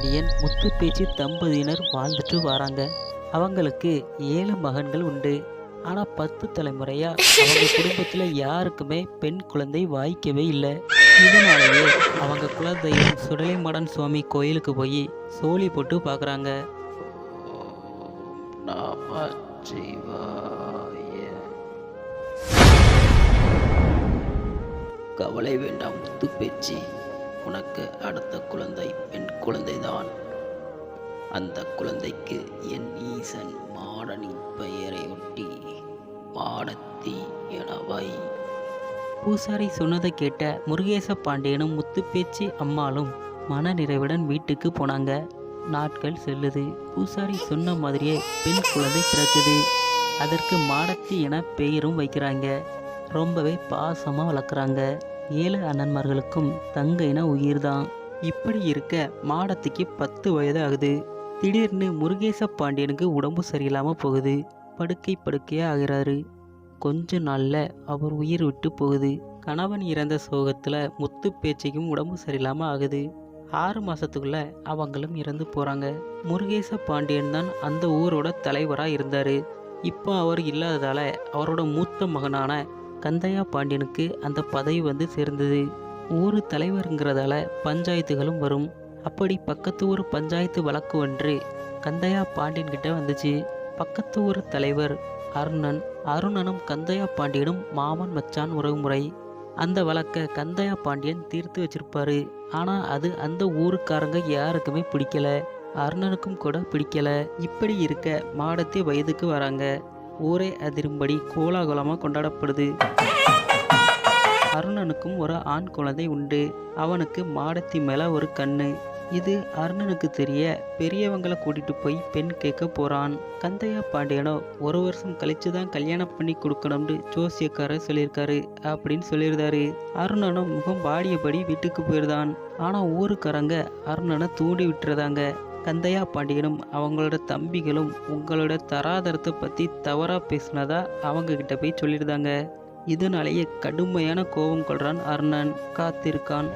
பாண்டியன் முத்துப்பேச்சி தம்பதியினர் வாழ்ந்துட்டு வராங்க. அவங்களுக்கு 7 மகன்கள் உண்டு. ஆனால் 10 தலைமுறையா அவங்க குடும்பத்தில் யாருக்குமே பெண் குழந்தை வாய்க்கவே இல்லை. இதனாலேயே அவங்க குலதெய்வம் சுடலைமாடன் சுவாமி கோயிலுக்கு போய் சோழி போட்டு பார்க்குறாங்க. கவலை வேண்டாம் முத்துப்பேச்சி, உனக்கு அடுத்த குழந்தை பெண் குழந்தைதான். அந்த குழந்தைக்கு என் ஈசன் மாடனின் பெயரை ஒட்டி மாடத்தி எனவை. பூசாரி சொன்னதை கேட்ட முருகேச பாண்டியனும் முத்துப்பேச்சி அம்மாளும் மன நிறைவுடன் வீட்டுக்கு போனாங்க. நாட்கள் செல்லுது. பூசாரி சொன்ன மாதிரியே பெண் குழந்தை பிறக்குது. அதற்கு மாடத்தி என பெயரும் வைக்கிறாங்க. ரொம்பவே பாசமாக வளர்க்குறாங்க. 7 அண்ணன்மார்களுக்கும் தங்கைனா உயிர்தான். இப்படி இருக்க மாடத்திக்கு 10 வயது ஆகுது. திடீர்னு முருகேச பாண்டியனுக்கு உடம்பு சரியில்லாமல் போகுது. படுக்கையாக ஆகிறாரு. கொஞ்ச நாளில் அவர் உயிர் விட்டு போகுது. கணவன் இறந்த சோகத்தில் முத்துப்பேச்சிக்கும் உடம்பு சரியில்லாமல் ஆகுது. 6 மாதத்துக்குள்ள அவங்களும் இறந்து போகிறாங்க. முருகேச பாண்டியன் தான் அந்த ஊரோட தலைவராக இருந்தார். இப்போ அவர் இல்லாததால் அவரோட மூத்த மகனான கந்தையா பாண்டியனுக்கு அந்த பதவி வந்து சேர்ந்தது. ஊர் தலைவருங்கிறதால பஞ்சாயத்துகளும் வரும். அப்படி பக்கத்து ஊர் பஞ்சாயத்து வழக்கு ஒன்று கந்தையா பாண்டியன் கிட்ட வந்துச்சு. பக்கத்து ஊர் தலைவர் அருணனும் கந்தையா பாண்டியனும் மாமன் மச்சான் உறவுமுறை. அந்த வழக்கை கந்தையா பாண்டியன் தீர்த்து வச்சிருப்பாரு. ஆனால் அது அந்த ஊருக்காரங்க யாருக்குமே பிடிக்கல. அருணனுக்கும் கூட பிடிக்கல. இப்படி இருக்க மாடத்தி வயதுக்கு வராங்க. ஊரே அதிரும்படி கோலாகலமாக கொண்டாடப்படுது. அருணனுக்கும் ஒரு ஆண் குழந்தை உண்டு. அவனுக்கு மாடத்தி மேலே ஒரு கண்ணு. இது அருணனுக்கு தெரிய பெரியவங்களை கூட்டிட்டு போய் பெண் கேட்க போறான். கந்தையா பாண்டியனோ 1 வருஷம் கழிச்சு தான் கல்யாணம் பண்ணி கொடுக்கணும்னு ஜோசியக்காரர் சொல்லியிருக்காரு அப்படின்னு சொல்லியிருந்தாரு. அருணனும் முகம் பாடியபடி வீட்டுக்கு போயிருந்தான். ஆனால் ஊருக்காரங்க அருணனை தூண்டி விட்டுறதாங்க. கந்தையா பாண்டியனும் அவங்களோட தம்பிகளும் உங்களோட தராதரத்தை பற்றி தவறாக பேசினதா அவங்க கிட்ட போய் சொல்லியிருந்தாங்க. இதனாலேயே கடுமையான கோபம் கொள்றான் அருணன். காத்திருக்கான்.